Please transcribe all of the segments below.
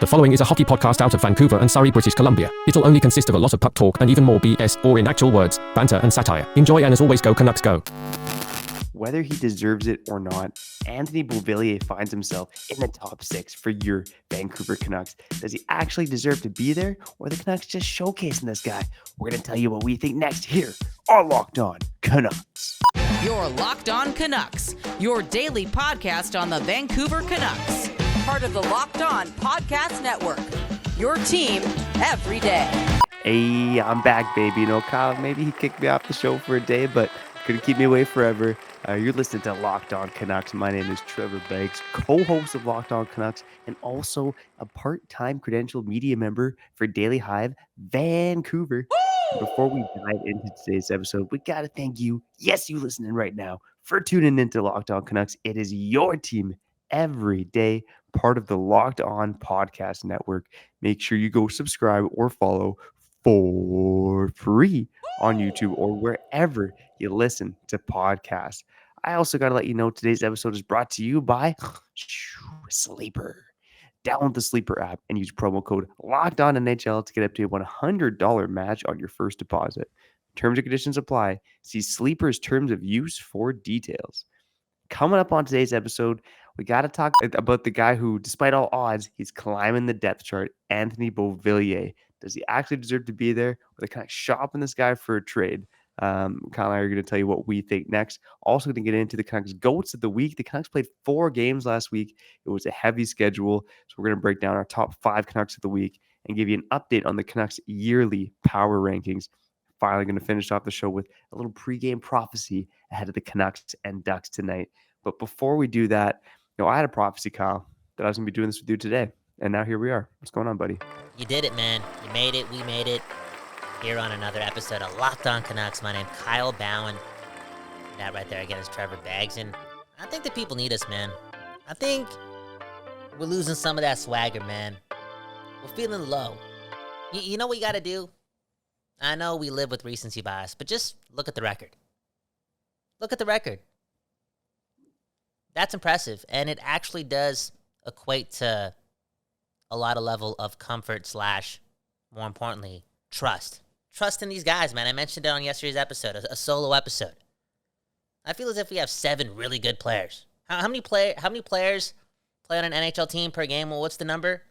The following is a hockey podcast out of Vancouver and Surrey, British Columbia. It'll only consist of a lot of puck talk and even more BS, or in actual words, banter and satire. Enjoy, and as always, go Canucks go. Whether he deserves it or not, Anthony Beauvillier finds himself in the top 6 for your Vancouver Canucks. Does he actually deserve to be there, or the Canucks just showcasing this guy? We're going to tell you what we think next here on Locked On Canucks. You're Locked On Canucks, your daily podcast on the Vancouver Canucks. Part of the Locked On Podcast Network, your team every day. Hey, I'm back, baby. You know, Kyle, maybe he kicked me off the show for a day, but couldn't keep me away forever. You're listening to Locked On Canucks. My name is Trevor Beggs, co-host of Locked On Canucks, and also a part-time credentialed media member for Daily Hive Vancouver. Before we dive into today's episode, we got to thank you, yes, you listening right now, for tuning into Locked On Canucks. It is your team every day, part of the Locked On Podcast Network. Make sure you go subscribe or follow for free on YouTube or wherever you listen to podcasts. I also got to let you know today's episode is brought to you by Sleeper. Download the Sleeper app and use promo code LOCKEDONNHL to get up to a $100 match on your first deposit. Terms and conditions apply. See Sleeper's terms of use for details. Coming up on today's episode, we got to talk about the guy who, despite all odds, he's climbing the depth chart, Anthony Beauvillier. Does he actually deserve to be there? Or are they kind of shopping this guy for a trade? Kyle and I are going to tell you what we think next. Also going to get into the Canucks GOATs of the week. The Canucks played 4 games last week. It was a heavy schedule. So we're going to break down our top 5 Canucks of the week and give you an update on the Canucks yearly power rankings. Finally going to finish off the show with a little pregame prophecy ahead of the Canucks and Ducks tonight. But before we do that, I had a prophecy, Kyle, that I was going to be doing this with you today. And now here we are. What's going on, buddy? You did it, man. You made it. We made it. Here on another episode of Locked On Canucks. My name is Kyle Bhawan. That right there again is Trevor Beggs. And I think the people need us, man. I think we're losing some of that swagger, man. We're feeling low. You know what you got to do? I know we live with recency bias, but just look at the record. Look at the record. That's impressive. And it actually does equate to a lot of level of comfort / more importantly, trust. Trust in these guys, man. I mentioned it on yesterday's episode, a solo episode. I feel as if we have 7 really good players. How many players play on an NHL team per game? Well, what's the number?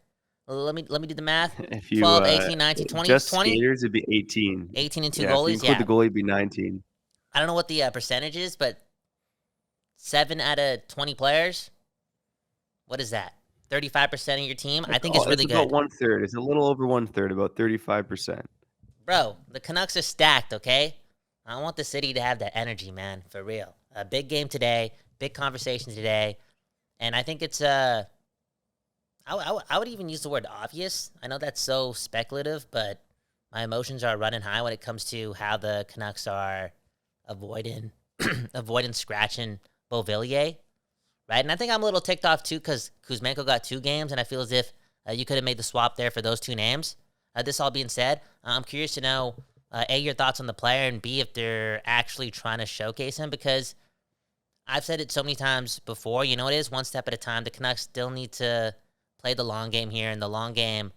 Let me do the math. 12, 18, 19, 20. Just 20? skaters, it'd be 18. 18 and 2 goalies. goalies, If you include the goalie, it'd be 19. I don't know what the percentage is, but 7 out of 20 players? What is that? 35% of your team? I think it's really good. About 1/3. It's a little over 1/3, about 35%. Bro, the Canucks are stacked, okay? I want the city to have that energy, man, for real. A big game today, big conversation today, and I think it's I would even use the word obvious. I know that's so speculative, but my emotions are running high when it comes to how the Canucks are avoiding scratching Beauvillier, right? And I think I'm a little ticked off too because Kuzmenko got 2 games, and I feel as if you could have made the swap there for those 2 names. This all being said, I'm curious to know, A, your thoughts on the player, and B, if they're actually trying to showcase him, because I've said it so many times before, it is one step at a time. The Canucks still need to play the long game here, and the long game,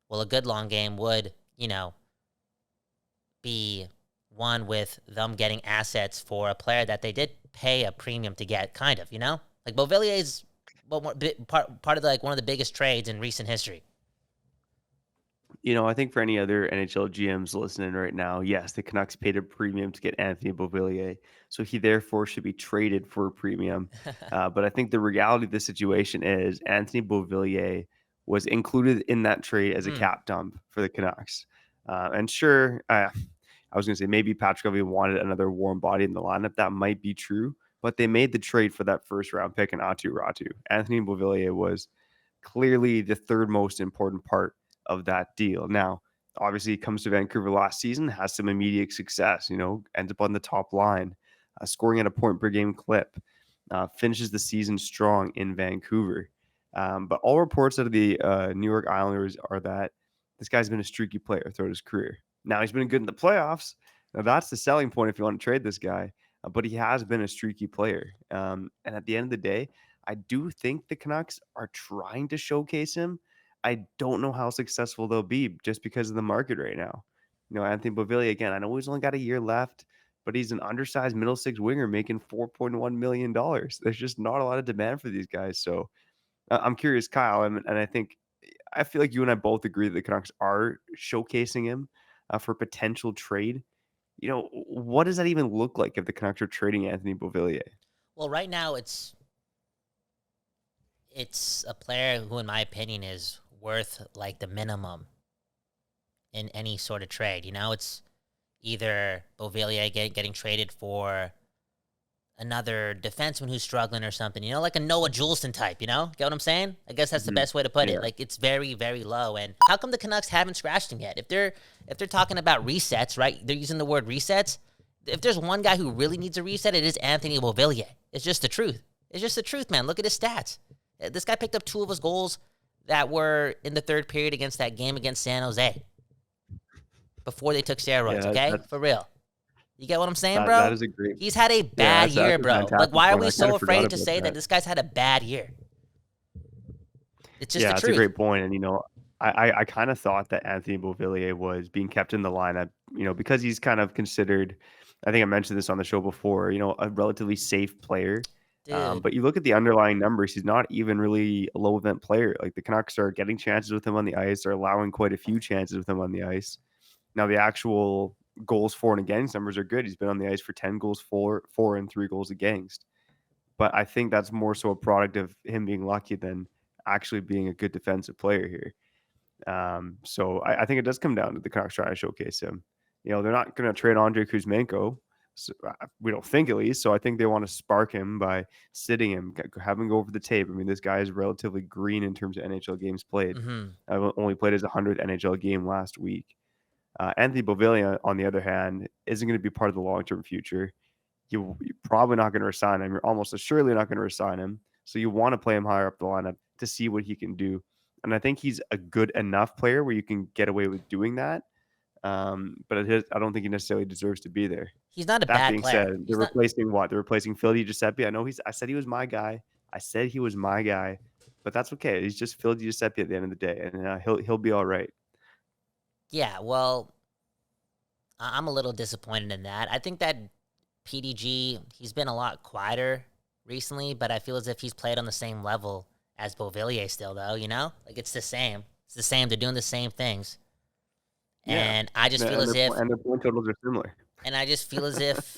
well, a good long game would, be one with them getting assets for a player that they did pay a premium to get, kind of, Like, Beauvillier is part of, one of the biggest trades in recent history. I think for any other NHL GMs listening right now, yes, the Canucks paid a premium to get Anthony Beauvillier, so he therefore should be traded for a premium. But I think the reality of the situation is Anthony Beauvillier was included in that trade as a cap dump for the Canucks. And sure, I was going to say maybe Patrick Ovey wanted another warm body in the lineup. That might be true, but they made the trade for that first-round pick in Aatu Räty. Anthony Beauvillier was clearly the 3rd most important part of that deal. Now, obviously, he comes to Vancouver last season, has some immediate success, ends up on the top line, scoring at a point per game clip, finishes the season strong in Vancouver. But all reports out of the New York Islanders are that this guy's been a streaky player throughout his career. Now, he's been good in the playoffs. Now, that's the selling point if you want to trade this guy, but he has been a streaky player. And at the end of the day, I do think the Canucks are trying to showcase him. I don't know how successful they'll be just because of the market right now. Anthony Beauvillier, again, I know he's only got a year left, but he's an undersized middle six winger making $4.1 million. There's just not a lot of demand for these guys. So I'm curious, Kyle, and I feel like you and I both agree that the Canucks are showcasing him for potential trade. What does that even look like if the Canucks are trading Anthony Beauvillier? Well, right now it's a player who, in my opinion, is worth like the minimum in any sort of trade. It's either Beauvillier getting traded for another defenseman who's struggling or something, like a Noah Juleson type, Get what I'm saying? I guess that's the best way to put it. Like, it's very, very low. And how come the Canucks haven't scratched him yet? If they're talking about resets, right? They're using the word resets. If there's one guy who really needs a reset, it is Anthony Beauvillier. It's just the truth. It's just the truth, man. Look at his stats. This guy picked up 2 of his goals that were in the third period against that game against San Jose before they took steroids, okay? For real. You get what I'm saying, bro? That is a great. He's had a bad year, bro. Like, why are we so afraid to say that this guy's had a bad year? It's just the truth. That's a great point. And, I kind of thought that Anthony Beauvillier was being kept in the lineup, because he's kind of considered, I think I mentioned this on the show before, a relatively safe player. But you look at the underlying numbers, he's not even really a low event player. Like, the Canucks are getting chances with him on the ice, are allowing quite a few chances with him on the ice. Now, the actual goals for and against numbers are good. He's been on the ice for 10 goals for and 3 goals against. But I think that's more so a product of him being lucky than actually being a good defensive player here. So I think it does come down to the Canucks trying to showcase him. They're not going to trade Andrei Kuzmenko. So, we don't think, at least. So I think they want to spark him by sitting him, have him go over the tape. I mean, this guy is relatively green in terms of NHL games played. I've only played his 100th NHL game last week. Anthony Beauvillier, on the other hand, isn't going to be part of the long-term future. You're probably not going to resign him. You're almost assuredly not going to resign him. So you want to play him higher up the lineup to see what he can do. And I think he's a good enough player where you can get away with doing that. But I don't think he necessarily deserves to be there. He's not a bad player. That being said, they're replacing what? They're replacing Phil DiGiuseppe. I said he was my guy. But that's okay. He's just Phil DiGiuseppe at the end of the day, and he'll be all right. Yeah, well, I'm a little disappointed in that. I think that PDG, he's been a lot quieter recently, but I feel as if he's played on the same level as Beauvillier still, though, Like, it's the same. It's the same. They're doing the same things. Yeah. And I just feel as if... And their point totals are similar. And I just feel as if...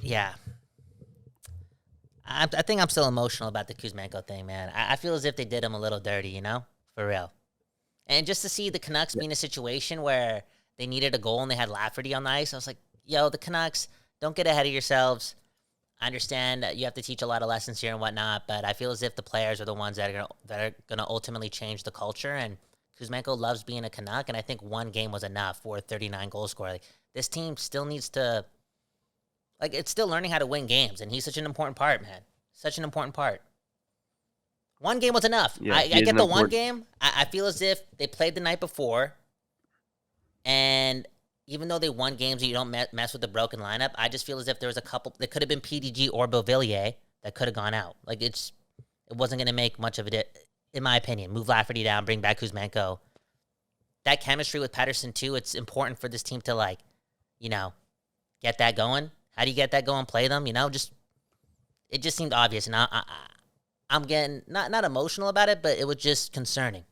Yeah. I think I'm still emotional about the Kuzmenko thing, man. I feel as if they did him a little dirty, For real. And just to see the Canucks be in a situation where they needed a goal and they had Lafferty on the ice, I was like, yo, the Canucks, don't get ahead of yourselves. I understand that you have to teach a lot of lessons here and whatnot, but I feel as if the players are the ones that are gonna ultimately change the culture. And Kuzmenko loves being a Canuck, and I think one game was enough for a 39 goal scorer. Like, this team still needs to, it's still learning how to win games, and he's such an important part, man. Such an important part. One game was enough. Yeah, I get the one game. I feel as if they played the night before, and even though they won games and you don't mess with the broken lineup, I just feel as if there was a couple that could have been PDG or Beauvillier that could have gone out. Like, it wasn't going to make much of it, in my opinion. Move Lafferty down, bring back Kuzmenko. That chemistry with Pettersson, too, it's important for this team to, get that going. How do you get that going? Play them, it just seemed obvious. And I'm getting not emotional about it, but it was just concerning.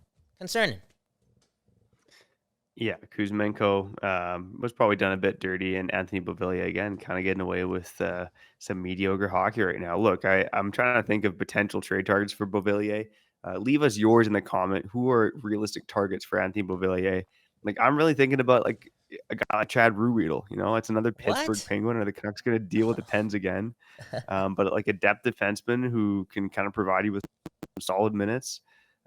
Yeah, Kuzmenko was probably done a bit dirty, and Anthony Beauvillier, again, kind of getting away with some mediocre hockey right now. Look, I'm trying to think of potential trade targets for Beauvillier. Leave us yours in the comment. Who are realistic targets for Anthony Beauvillier? I'm really thinking about a guy like Chad Ruhwedel. It's another Pittsburgh Penguin. Are the Canucks going to deal with the Pens again? But a depth defenseman who can kind of provide you with solid minutes.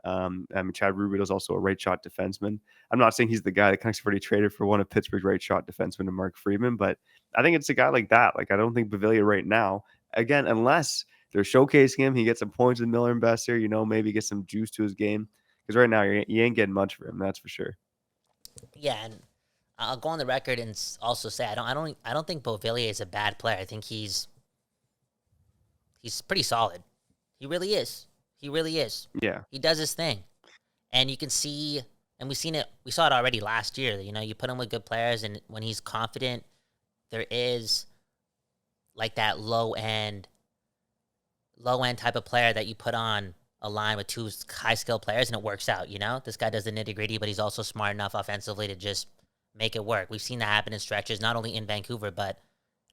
Chad Ruhwedel is also a right shot defenseman. I'm not saying he's the guy that Canucks have already traded for one of Pittsburgh's right shot defensemen, to Mark Friedman, but I think it's a guy like that. I don't think Beauvillier right now, again, unless they're showcasing him, he gets some points with Miller and Besser, maybe get some juice to his game. Because right now, you ain't getting much for him, that's for sure. Yeah, and I'll go on the record and also say I don't think Beauvillier is a bad player. I think he's pretty solid. He really is. He really is. Yeah. He does his thing. And you can see, and we saw it already last year. You know, you put him with good players, and when he's confident, there is like that low end type of player that you put on a line with two high skill players, and it works out. You know, this guy does the nitty gritty, but he's also smart enough offensively to just make it work. We've seen that happen in stretches, not only in Vancouver, but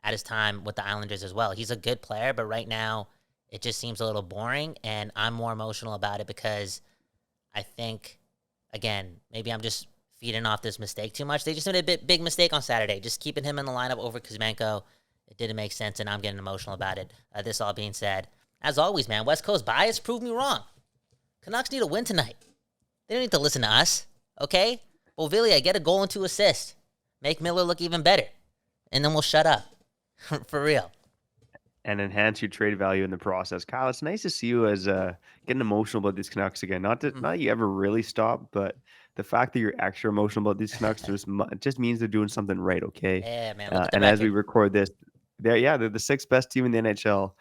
at his time with the Islanders as well. He's a good player, but right now it just seems a little boring, and I'm more emotional about it because I think, again, maybe I'm just feeding off this mistake too much. They just made a big mistake on Saturday, just keeping him in the lineup over Kuzmenko. It didn't make sense, and I'm getting emotional about it. This all being said, as always, man, West Coast bias proved me wrong. Canucks need a win tonight. They don't need to listen to us, okay? Beauvillier, get a goal and 2 assists. Make Miller look even better. And then we'll shut up. For real. And enhance your trade value in the process. Kyle, it's nice to see you as getting emotional about these Canucks again. Not that you ever really stop, but the fact that you're extra emotional about these Canucks just means they're doing something right, okay? Yeah, man. Look at the and record. as we record this, they're the 6th best team in the NHL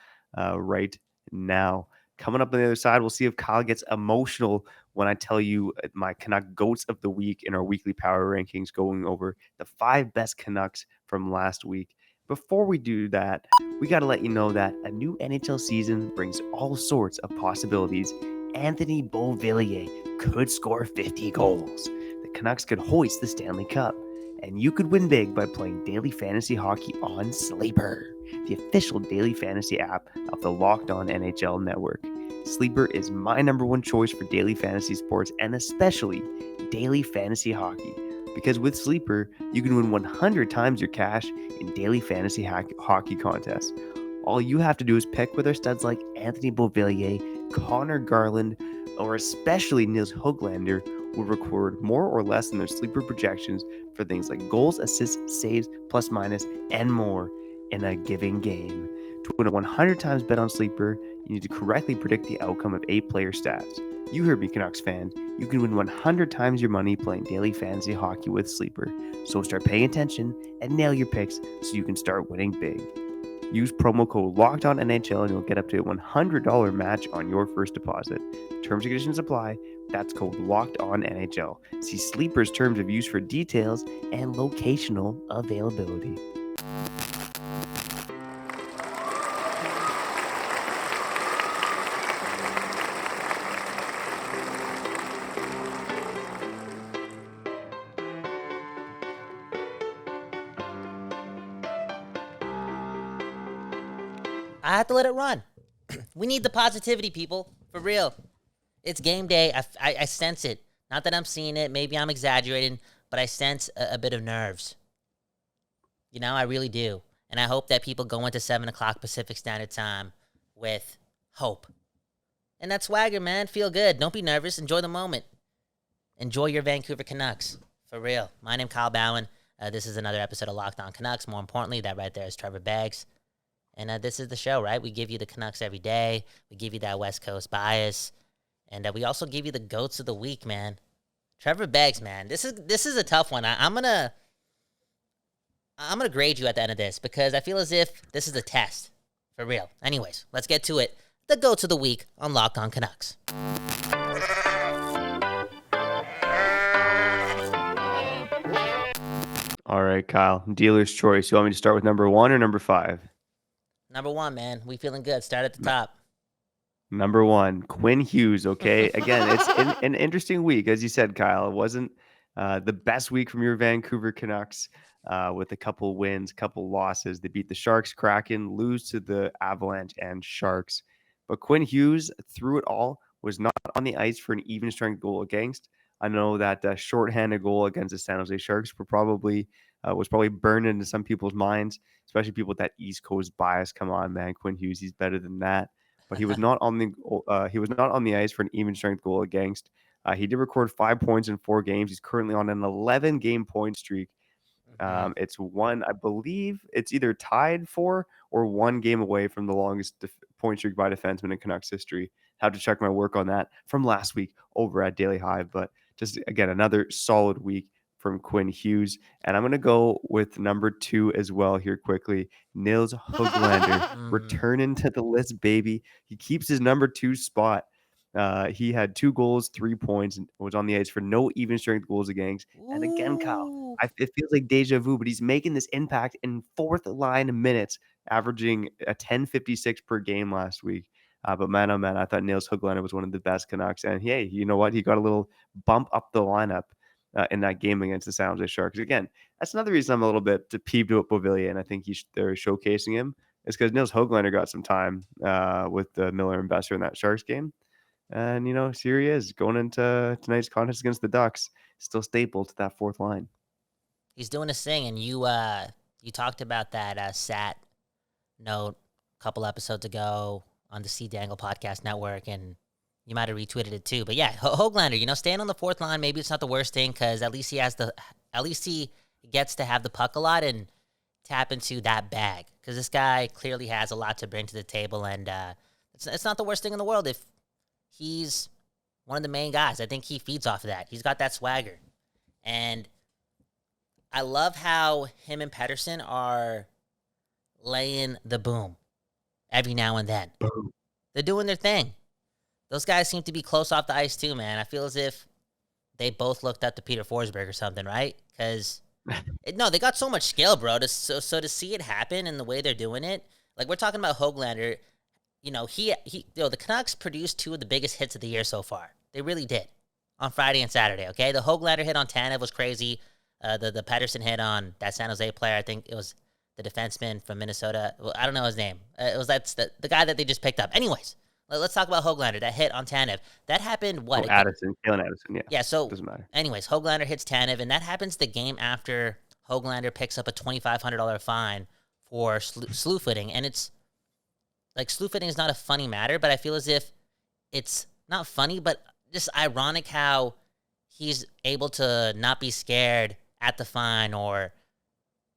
right now. Coming up on the other side, we'll see if Kyle gets emotional when I tell you my Canuck Goats of the Week in our weekly power rankings, going over the 5 best Canucks from last week. Before we do that, we got to let you know that a new NHL season brings all sorts of possibilities. Anthony Beauvillier could score 50 goals. The Canucks could hoist the Stanley Cup. And you could win big by playing daily fantasy hockey on Sleeper, the official daily fantasy app of the Locked On NHL network. Sleeper is my number one choice for daily fantasy sports, and especially daily fantasy hockey. Because with Sleeper, you can win 100 times your cash in daily fantasy hockey contests. All you have to do is pick with our studs like Anthony Beauvillier, Connor Garland, or especially Nils Höglander will record more or less in their Sleeper projections for things like goals, assists, saves, plus minus, and more in a given game. To win a 100 times bet on Sleeper, you need to correctly predict the outcome of 8 player stats. You heard me, Canucks fans. You can win 100 times your money playing daily fantasy hockey with Sleeper. So start paying attention and nail your picks so you can start winning big. Use promo code LOCKEDONNHL and you'll get up to a $100 match on your first deposit. Terms and conditions apply. That's code LOCKEDONNHL. See Sleeper's terms of use for details and locational availability. I have to let it run. We need the positivity, people. For real. It's game day. I sense it. Not that I'm seeing it. Maybe I'm exaggerating, but I sense a bit of nerves. You know, I really do. And I hope that people go into 7 o'clock Pacific Standard Time with hope. And that swagger, man. Feel good. Don't be nervous. Enjoy the moment. Enjoy your Vancouver Canucks. For real. My name's Kyle Bhawan. This is another episode of Locked On Canucks. More importantly, that right there is Trevor Beggs. And this is the show, right? We give you the Canucks every day. We give you that West Coast bias. And we also give you the goats of the week, man. Trevor Beggs, man. This is a tough one. I'm gonna grade you at the end of this because I feel as if this is a test. For real. Anyways, let's get to it. The goats of the week on Locked On Canucks. All right, Kyle. Dealer's choice. You want me to start with number 1 or number 5? Number 1, man. We feeling good. Start at the top. Number 1, Quinn Hughes, okay? Again, it's an interesting week. As you said, Kyle, it wasn't the best week from your Vancouver Canucks with a couple wins, couple losses. They beat the Sharks, Kraken, lose to the Avalanche and Sharks. But Quinn Hughes, through it all, was not on the ice for an even strength goal against. I know that shorthanded goal against the San Jose Sharks was probably burned into some people's minds, especially people with that East Coast bias. Come on, man, Quinn Hughes, he's better than that. But he was not on the ice for an even strength goal against. He did record 5 points in 4 games. He's currently on an 11-game point streak. It's one, I believe, it's either tied for or 1 game away from the longest point streak by defenseman in Canucks history. Have to check my work on that from last week over at Daily Hive. But just again, another solid week from Quinn Hughes. And I'm going to go with number 2 as well here quickly. Nils Höglander returning to the list, baby. He keeps his number 2 spot. He had 2 goals, 3 points, and was on the ice for no even strength goals against. And again, Kyle, Ooh. it feels like deja vu, but he's making this impact in fourth line minutes, averaging a 10.56 per game last week. But man, oh man, I thought Nils Höglander was one of the best Canucks. And hey, you know what? He got a little bump up the lineup in that game against the San Jose Sharks. Again, that's another reason I'm a little bit peeved with Beauvillier, and I think they're showcasing him. It's because Nils Höglander got some time with Miller and Besser in that Sharks game. And, so here he is going into tonight's contest against the Ducks, still staple to that fourth line. He's doing his thing, and you talked about that Sat note a couple episodes ago on the C Dangle Podcast Network, and you might have retweeted it too. But yeah, Höglander, staying on the fourth line, maybe it's not the worst thing because at least he gets to have the puck a lot and tap into that bag because this guy clearly has a lot to bring to the table, and it's not the worst thing in the world if he's one of the main guys. I think he feeds off of that. He's got that swagger, and I love how him and Pettersson are laying the boom every now and then. Boom. They're doing their thing. Those guys seem to be close off the ice too, man. I feel as if they both looked up to Peter Forsberg or something, right? Because no, they got so much skill, bro. So to see it happen and the way they're doing it, like we're talking about Höglander, the Canucks produced 2 of the biggest hits of the year so far. They really did on Friday and Saturday. Okay, the Höglander hit on Tanev was crazy. The Pettersson hit on that San Jose player, I think it was the defenseman from Minnesota. Well, I don't know his name. That's the guy that they just picked up. Anyways, let's talk about Höglander. That hit on Tanev. That happened, what? Kalen Addison, yeah. Yeah, so doesn't matter. Anyways, Höglander hits Tanev, and that happens the game after Höglander picks up a $2,500 fine for slew footing. And it's, like, slew footing is not a funny matter, but I feel as if it's not funny, but just ironic how he's able to not be scared at the fine, or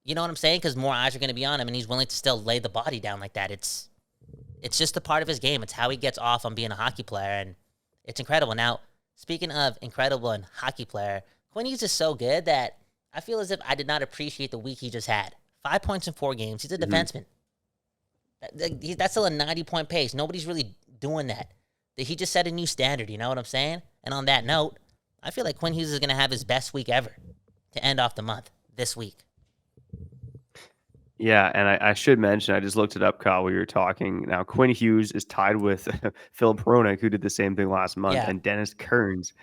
you know what I'm saying? Because more eyes are going to be on him, and he's willing to still lay the body down like that. It's just a part of his game. It's how he gets off on being a hockey player, and it's incredible. Now, speaking of incredible and hockey player, Quinn Hughes is so good that I feel as if I did not appreciate the week he just had. 5 points in 4 games. He's a defenseman. That's still a 90-point pace. Nobody's really doing that. He just set a new standard, you know what I'm saying? And on that note, I feel like Quinn Hughes is going to have his best week ever to end off the month this week. Yeah, and I should mention, I just looked it up, Kyle, while you were talking. Now, Quinn Hughes is tied with Phil Peronik, who did the same thing last month, and Dennis Kearns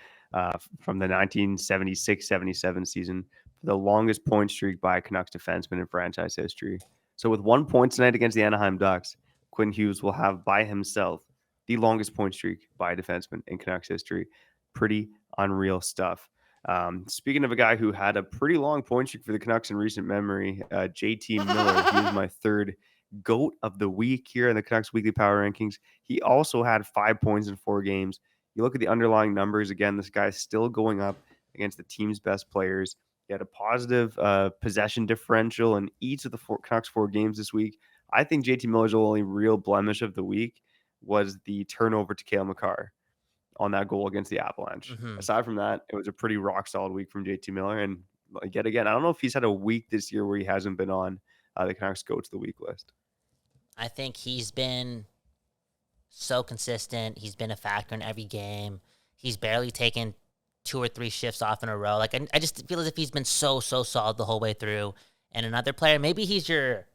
from the 1976-77 season for the longest point streak by a Canucks defenseman in franchise history. So with 1 point tonight against the Anaheim Ducks, Quinn Hughes will have by himself the longest point streak by a defenseman in Canucks history. Pretty unreal stuff. Speaking of a guy who had a pretty long point streak for the Canucks in recent memory, JT Miller, he was my third GOAT of the week here in the Canucks Weekly Power Rankings. He also had 5 points in 4 games. You look at the underlying numbers, again, this guy's still going up against the team's best players. He had a positive possession differential in each of the Canucks 4 games this week. I think JT Miller's only real blemish of the week was the turnover to Cale Makar on that goal against the Avalanche. Mm-hmm. Aside from that, it was a pretty rock solid week from JT Miller. And yet again, I don't know if he's had a week this year where he hasn't been on the Canucks go to the week list. I think he's been so consistent. He's been a factor in every game. He's barely taken 2 or 3 shifts off in a row. Like I just feel as if he's been so solid the whole way through. And another player, maybe he's your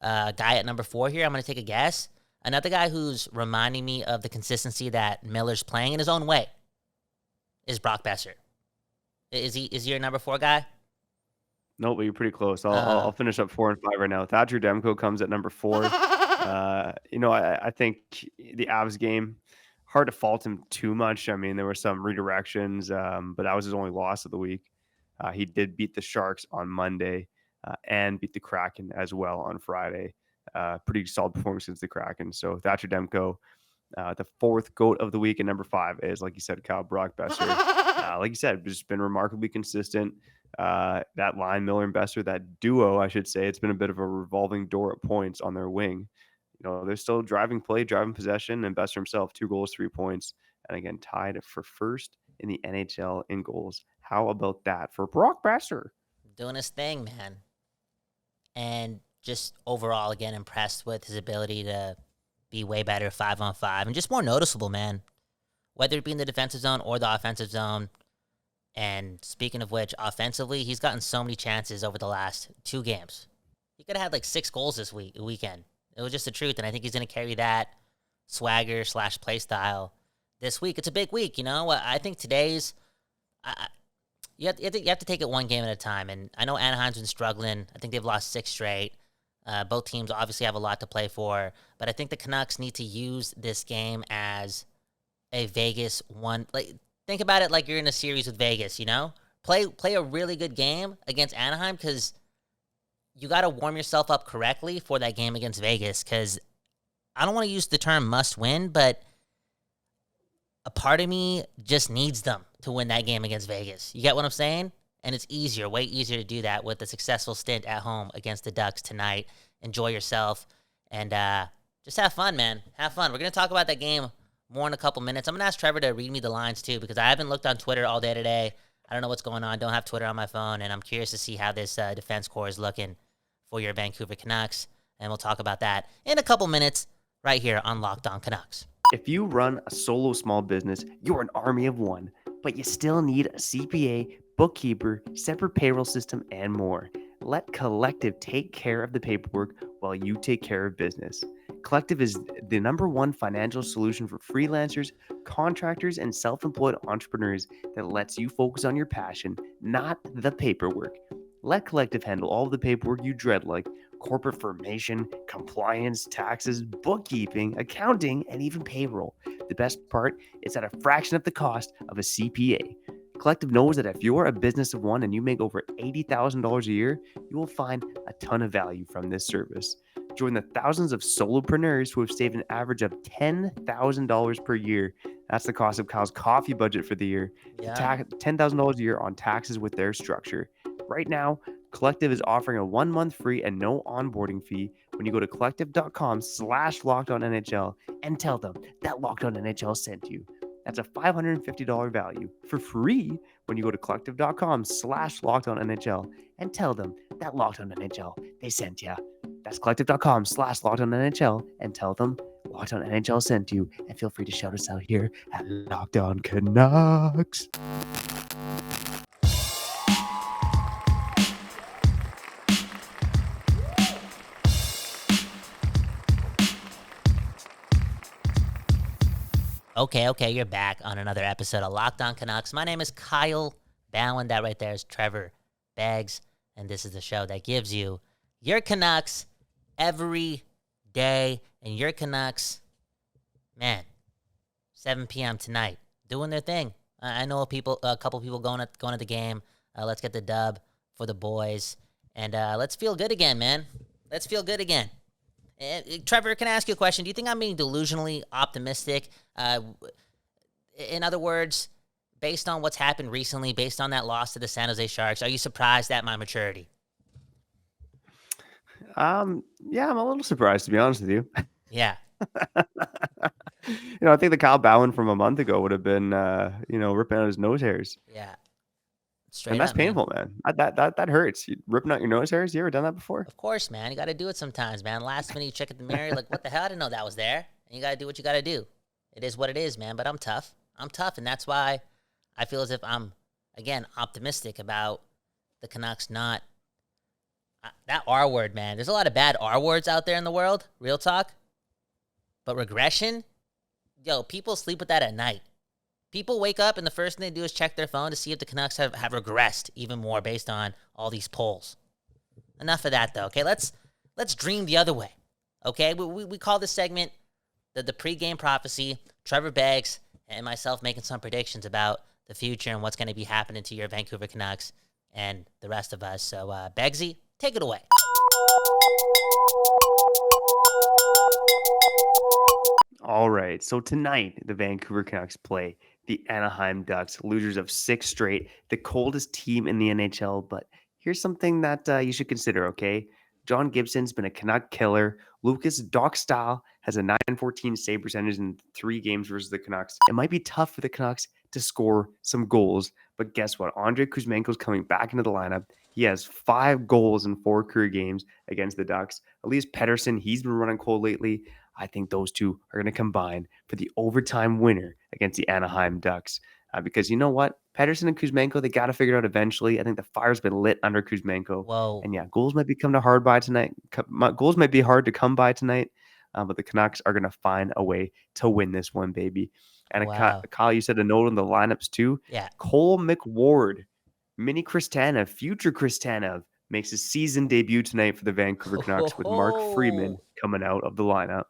guy at number 4 here. I'm going to take a guess. Another guy who's reminding me of the consistency that Miller's playing in his own way is Brock Besser. Is he your number 4 guy? No, but you're pretty close. I'll finish up 4 and 5 right now. Thatcher Demko comes at number 4. I think the Avs game, hard to fault him too much. I mean, there were some redirections, but that was his only loss of the week. He did beat the Sharks on Monday and beat the Kraken as well on Friday. Pretty solid performance against the Kraken. So Thatcher Demko, the 4th GOAT of the week, and number 5 is, like you said, Kyle, Brock Besser. Like you said, just been remarkably consistent. That line, Miller and Besser, that duo, I should say, it's been a bit of a revolving door at points on their wing. They're still driving play, driving possession, and Besser himself, 2 goals, 3 points, and again, tied for first in the NHL in goals. How about that for Brock Besser? Doing his thing, man. And just overall, again, impressed with his ability to be way better 5-on-5 and just more noticeable, man. whether it be in the defensive zone or the offensive zone. And speaking of which, offensively, he's gotten so many chances over the last 2 games. He could have had like 6 goals this weekend. It was just the truth, and I think he's going to carry that swagger / play style this week. It's a big week, you know. I think today's you have to take it one game at a time. And I know Anaheim's been struggling. I think they've lost 6 straight. Both teams obviously have a lot to play for, but I think the Canucks need to use this game as a Vegas one. Like, think about it like you're in a series with Vegas. You know, play a really good game against Anaheim, because you got to warm yourself up correctly for that game against Vegas. Because I don't want to use the term must win, but a part of me just needs them to win that game against Vegas. You get what I'm saying? And it's easier, way easier to do that with a successful stint at home against the Ducks tonight. Enjoy yourself and just have fun, man. Have fun. We're going to talk about that game more in a couple minutes. I'm going to ask Trevor to read me the lines too, because I haven't looked on Twitter all day today. I don't know what's going on. Don't have Twitter on my phone, and I'm curious to see how this defense core is looking for your Vancouver Canucks. And we'll talk about that in a couple minutes right here on Locked On Canucks. If you run a solo small business, you're an army of one, but you still need a CPA, bookkeeper, separate payroll system, and more. Let Collective take care of the paperwork while you take care of business. Collective is the #1 financial solution for freelancers, contractors, and self-employed entrepreneurs that lets you focus on your passion, not the paperwork. Let Collective handle all of the paperwork you dread, like corporate formation, compliance, taxes, bookkeeping, accounting, and even payroll. The best part is at a fraction of the cost of a CPA. Collective knows that if you're a business of one and you make over $80,000 a year, you will find a ton of value from this service. Join the thousands of solopreneurs who have saved an average of $10,000 per year. That's the cost of Kyle's coffee budget for the year. Yeah. $10,000 a year on taxes with their structure. Right now, Collective is offering a 1-month free and no onboarding fee when you go to collective.com/LockedOnNHL and tell them that Locked On NHL sent you. That's a $550 value for free when you go to collective.com/LockedOnNHL and tell them that Locked On NHL, they sent you. That's collective.com/LockedOnNHL and tell them Locked On NHL sent you. And feel free to shout us out here at Locked On Canucks. Okay, you're back on another episode of Locked On Canucks. My name is Kyle Bhawan. That right there is Trevor Beggs, and this is the show that gives you your Canucks every day. And your Canucks, man, 7 p.m. tonight, doing their thing. I know a couple people going to the game. Let's get the dub for the boys, and let's feel good again, man. Let's feel good again. Trevor, can I ask you a question? Do you think I'm being delusionally optimistic? In other words, based on what's happened recently, based on that loss to the San Jose Sharks, are you surprised at my maturity? Yeah, I'm a little surprised, to be honest with you. Yeah. I think the Kyle Bhawan from a month ago would have been, ripping out his nose hairs. Yeah. And that's painful, man. That hurts. Ripping out your nose hairs. You ever done that before? Of course, man. You got to do it sometimes, man. Last minute, you check at the mirror, like, what the hell? I didn't know that was there. And you got to do what you got to do. It is what it is, man. But I'm tough. And that's why I feel as if I'm, again, optimistic about the Canucks not. That R word, man. There's a lot of bad R words out there in the world. Real talk. But regression, people sleep with that at night. People wake up and the first thing they do is check their phone to see if the Canucks have regressed even more based on all these polls. Enough of that, though, okay? Let's dream the other way, okay? We call this segment the pregame prophecy. Trevor Beggs and myself making some predictions about the future and what's going to be happening to your Vancouver Canucks and the rest of us. So, Beggsy, take it away. All right. So tonight, the Vancouver Canucks play the Anaheim Ducks, losers of 6 straight, the coldest team in the NHL. But here's something that you should consider, okay? John Gibson's been a Canuck killer. Lucas Dockstahl has a .914 save percentage in 3 games versus the Canucks. It might be tough for the Canucks to score some goals, but guess what? Andrei Kuzmenko's coming back into the lineup. He has 5 goals in 4 career games against the Ducks. Elias Pettersson, he's been running cold lately. I think those two are going to combine for the overtime winner against the Anaheim Ducks. Because you know what? Pettersson and Kuzmenko, they got to figure it out eventually. I think the fire's been lit under Kuzmenko. Whoa. And yeah, goals might be Goals might be hard to come by tonight, but the Canucks are going to find a way to win this one, baby. And Wow. Kyle, you said a note on the lineups too. Yeah. Cole McWard, mini Chris Tanev, future Chris Tanev, makes his season debut tonight for the Vancouver Canucks with Mark Friedman coming out of the lineup.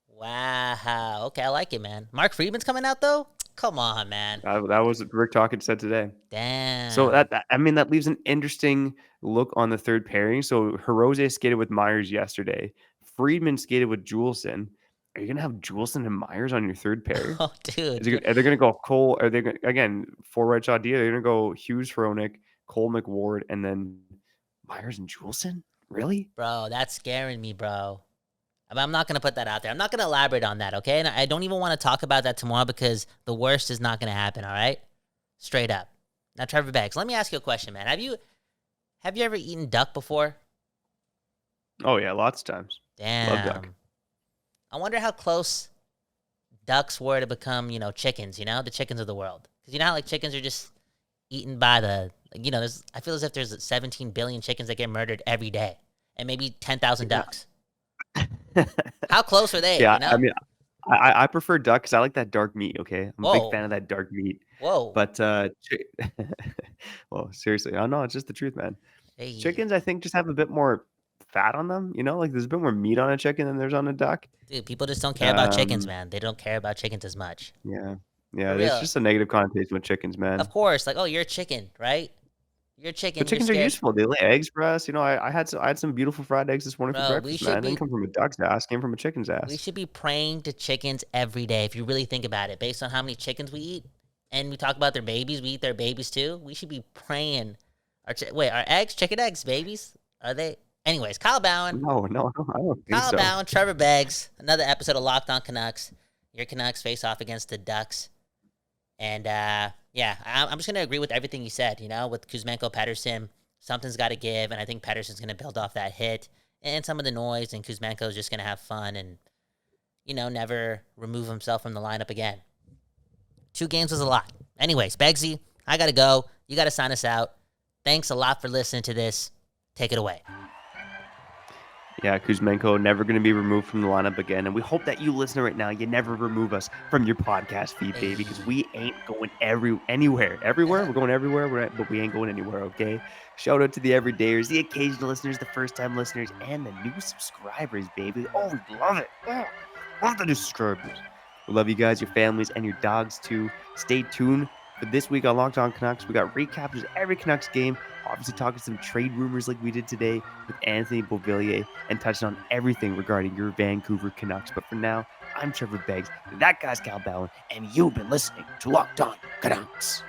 Wow. Okay, I like it, man. Mark Friedman's coming out though? Come on, man. That was what Rick Tocchet said today. Damn. So that leaves an interesting look on the third pairing. So Hirose skated with Myers yesterday. Friedman skated with Juleson. Are you gonna have Juleson and Myers on your third pair? Oh, dude. Are they gonna go Cole? Are they again 4 right shot D? They're gonna go Hughes, Hronek, Cole McWard, and then Myers and Juleson? Really? Bro, that's scaring me, bro. I'm not going to put that out there. I'm not going to elaborate on that, okay? And I don't even want to talk about that tomorrow because the worst is not going to happen, all right? Straight up. Now, Trevor Beggs, let me ask you a question, man. Have you ever eaten duck before? Oh, yeah, lots of times. Damn. Love duck. I wonder how close ducks were to become, chickens, the chickens of the world. Because you know how, chickens are just eaten by I feel as if there's 17 billion chickens that get murdered every day. And maybe 10,000 ducks. How close are they? Yeah, I mean, I prefer duck because I like that dark meat. Okay, I'm a big fan of that dark meat. Whoa! But well, seriously, oh no, it's just the truth, man. Hey. Chickens, I think, just have a bit more fat on them. There's a bit more meat on a chicken than there's on a duck. Dude, people just don't care about chickens, man. They don't care about chickens as much. Yeah. There's just a negative connotation with chickens, man. Of course, oh, you're a chicken, right? You're a chicken. But chickens are useful. They lay eggs for us. I had some beautiful fried eggs this morning for breakfast, man. It didn't come from a duck's ass. It came from a chicken's ass. We should be praying to chickens every day if you really think about it. Based on how many chickens we eat, and we talk about their babies, we eat their babies too. We should be praying. Are eggs chicken eggs babies? Are they? Anyways, Kyle Bhawan. No, I don't think Kyle so. Bhawan, Trevor Beggs. Another episode of Locked On Canucks. Your Canucks face off against the Ducks. And yeah, I'm just gonna agree with everything you said. With Kuzmenko, Pettersson. Something's got to give, and I think Pettersson's going to build off that hit and some of the noise, and Kuzmenko's just going to have fun and, never remove himself from the lineup again. 2 games was a lot. Anyways, Beggsy, I got to go. You got to sign us out. Thanks a lot for listening to this. Take it away. Yeah, Kuzmenko never going to be removed from the lineup again. And we hope that you listener right now, you never remove us from your podcast feed, baby, because we ain't going anywhere. Everywhere? We're going everywhere, but we ain't going anywhere, okay? Shout out to the everydayers, the occasional listeners, the first-time listeners, and the new subscribers, baby. Oh, we love it. Oh, love the new subscribers. We love you guys, your families, and your dogs, too. Stay tuned for this week on Locked On Canucks. We got recaps of every Canucks game. Obviously talking some trade rumors like we did today with Anthony Beauvillier and touching on everything regarding your Vancouver Canucks. But for now, I'm Trevor Beggs, that guy's Kyle Bhawan, and you've been listening to Locked On Canucks.